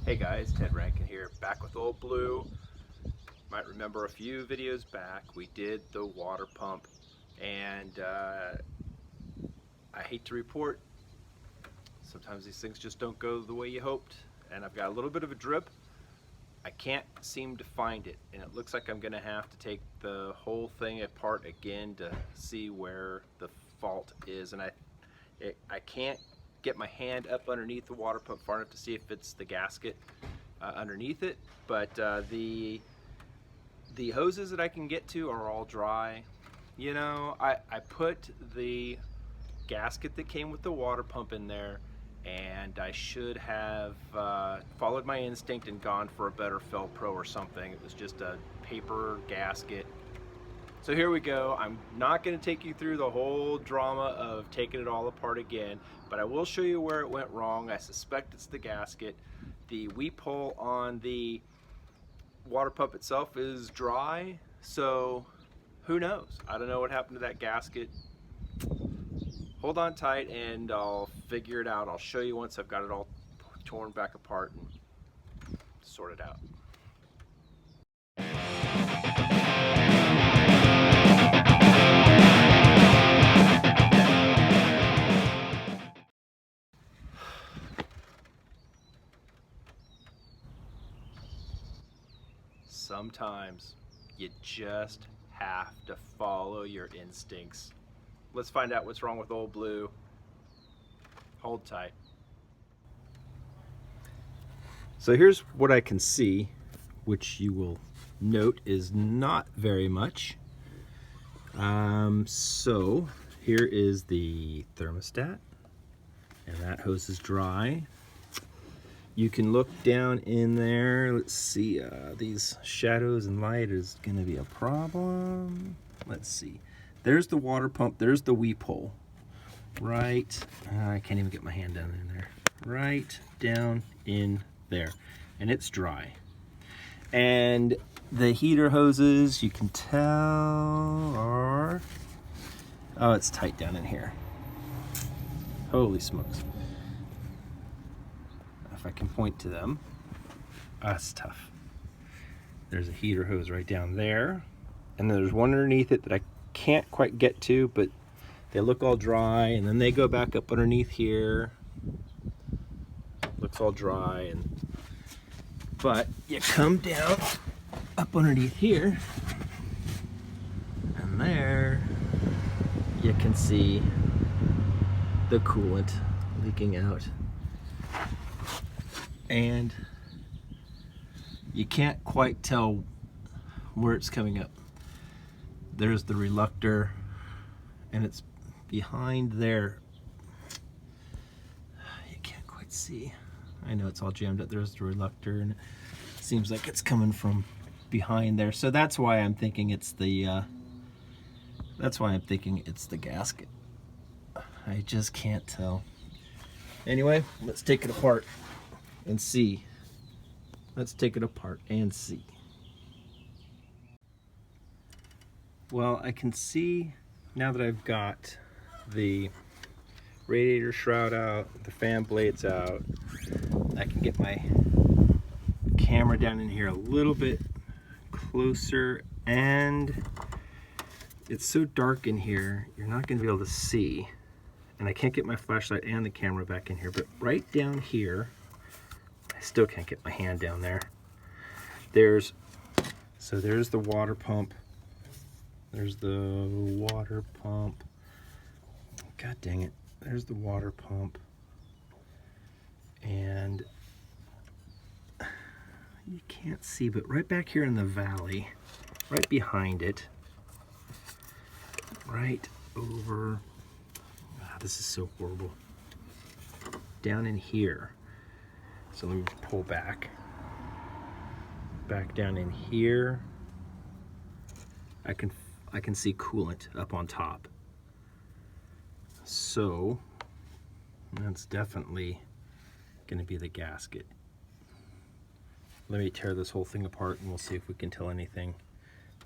Hey guys, Ted Rankin here, back with Old Blue. Might remember a few videos back we did the water pump, and I hate to report, sometimes these things just don't go the way you hoped, and I've got a little bit of a drip. I can't seem to find it, and it looks like I'm gonna have to take the whole thing apart again to see where the fault is, and I can't get my hand up underneath the water pump far enough to see if it's the gasket underneath it, but the hoses that I can get to are all dry. You know, I put the gasket that came with the water pump in there, and I should have followed my instinct and gone for a better Fel-Pro or something. It was just a paper gasket. So here we go. I'm not going to take you through the whole drama of taking it all apart again, but I will show you where it went wrong. I suspect it's the gasket. The weep hole on the water pump itself is dry, so who knows? I don't know what happened to that gasket. Hold on tight and I'll figure it out. I'll show you once I've got it all torn back apart and sorted out. Sometimes you just have to follow your instincts. Let's find out what's wrong with Old Blue. Hold tight. So here's what I can see, which you will note is not very much. So here is the thermostat, and that hose is dry. You can look down in there. Let's see, these shadows and light is gonna be a problem. Let's see. There's the water pump, there's the weep hole. Right, I can't even get my hand down in there. Right down in there, and it's dry. And the heater hoses, you can tell are, oh, it's tight down in here. Holy smokes. If I can point to them, that's tough. There's a heater hose right down there, and there's one underneath it that I can't quite get to, but they look all dry, and then they go back up underneath here. Looks all dry, but you come down up underneath here, and there you can see the coolant leaking out. And you can't quite tell where it's coming up. There's the reluctor, and it's behind there. You can't quite see. I know it's all jammed up. There's the reluctor, and it seems like it's coming from behind there. So that's why I'm thinking it's the gasket. I just can't tell. Anyway, let's take it apart and see. Let's take it apart and see. Well, I can see now that I've got the radiator shroud out, the fan blades out, I can get my camera down in here a little bit closer, and it's so dark in here, you're not going to be able to see. And I can't get my flashlight and the camera back in here, but right down here, I still can't get my hand down there. There's the water pump. There's the water pump. God dang it. There's the water pump. And you can't see, but right back here in the valley, right behind it, right over, this is so horrible, down in here. So let me pull back down in here. I can see coolant up on top. So that's definitely going to be the gasket. Let me tear this whole thing apart and we'll see if we can tell anything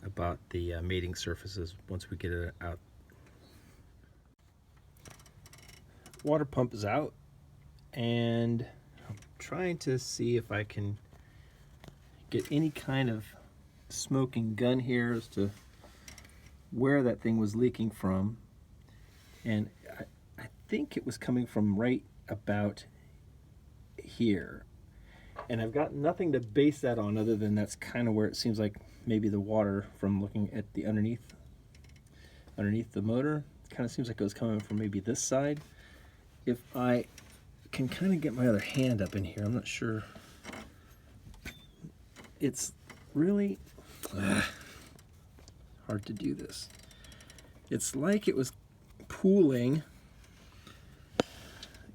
about the mating surfaces once we get it out. Water pump is out, and trying to see if I can get any kind of smoking gun here as to where that thing was leaking from. And I think it was coming from right about here. And I've got nothing to base that on other than that's kind of where it seems like maybe the water, from looking at the underneath the motor, it kind of seems like it was coming from maybe this side. If I can kind of get my other hand up in here, I'm not sure. It's really hard to do this. It's like it was pooling,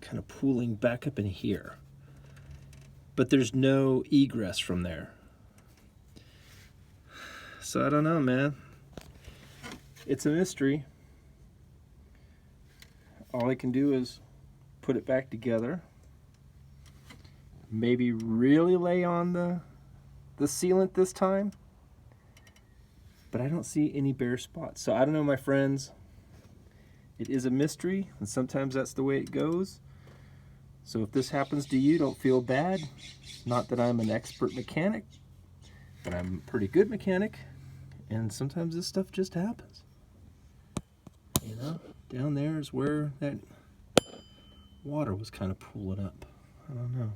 kind of pooling back up in here, but there's no egress from there. So I don't know, man. It's a mystery. All I can do is put it back together, maybe really lay on the sealant this time, but I don't see any bare spots. So I don't know, my friends. It is a mystery, and sometimes that's the way it goes. So if this happens to you, don't feel bad. Not that I'm an expert mechanic, but I'm a pretty good mechanic, and sometimes this stuff just happens. You know, down there is where that water was kind of pooling up. I don't know.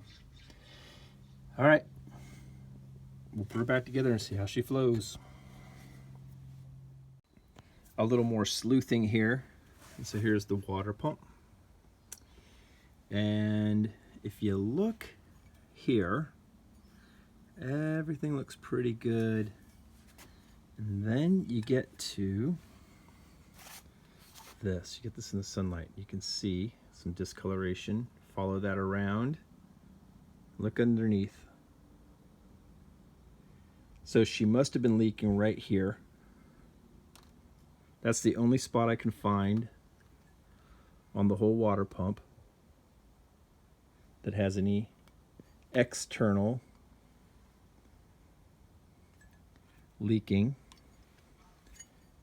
All right, we'll put her back together and see how she flows. A little more sleuthing here. And so here's the water pump. And if you look here, everything looks pretty good. And then you get to this. You get this in the sunlight. You can see some discoloration. Follow that around. Look underneath. So she must have been leaking right here. That's the only spot I can find on the whole water pump that has any external leaking.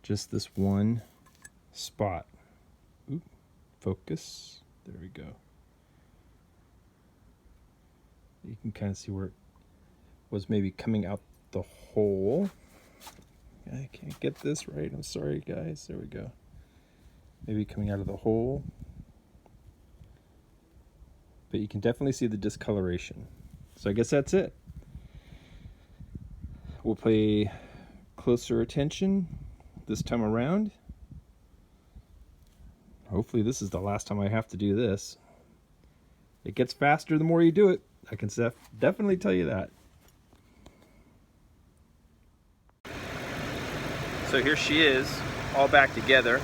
Just this one spot. Oop, focus. There we go. You can kind of see where it was maybe coming out the hole. I can't get this right. I'm sorry, guys. There we go. Maybe coming out of the hole. But you can definitely see the discoloration. So I guess that's it. We'll pay closer attention this time around. Hopefully this is the last time I have to do this. It gets faster the more you do it. I can definitely tell you that. So here she is, all back together,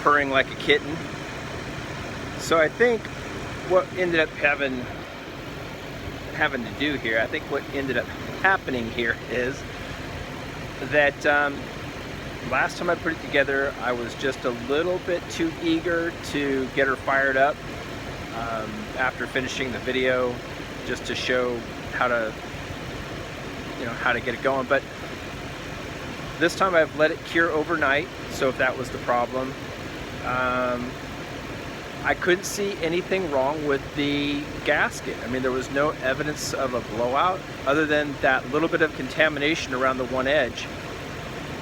purring like a kitten. So I think what ended up having to do here, I think what ended up happening here is that last time I put it together, I was just a little bit too eager to get her fired up after finishing the video, just to show how to get it going. But this time I've let it cure overnight, so if that was the problem. I couldn't see anything wrong with the gasket. I mean, there was no evidence of a blowout other than that little bit of contamination around the one edge.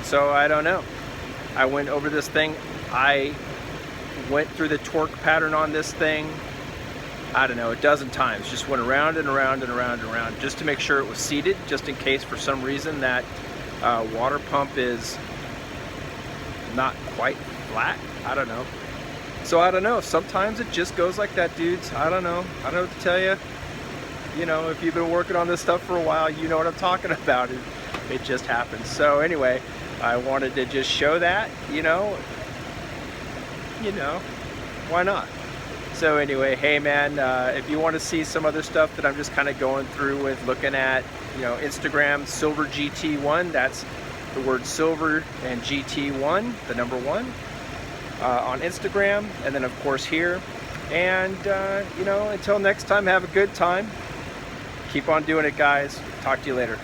So I don't know. I went over this thing. I went through the torque pattern on this thing, I don't know, a dozen times. Just went around and around and around and around just to make sure it was seated, just in case for some reason that water pump is not quite flat. I don't know. So I don't know. Sometimes it just goes like that, dudes. I don't know. I don't know what to tell you. You know, if you've been working on this stuff for a while, you know what I'm talking about. It just happens. So anyway, I wanted to just show that, you know, why not? So anyway, hey man, if you want to see some other stuff that I'm just kind of going through with, looking at, Instagram, Silver GT1, that's the word silver and GT1, the number 1, on Instagram, and then of course here. And, until next time, have a good time. Keep on doing it, guys. Talk to you later.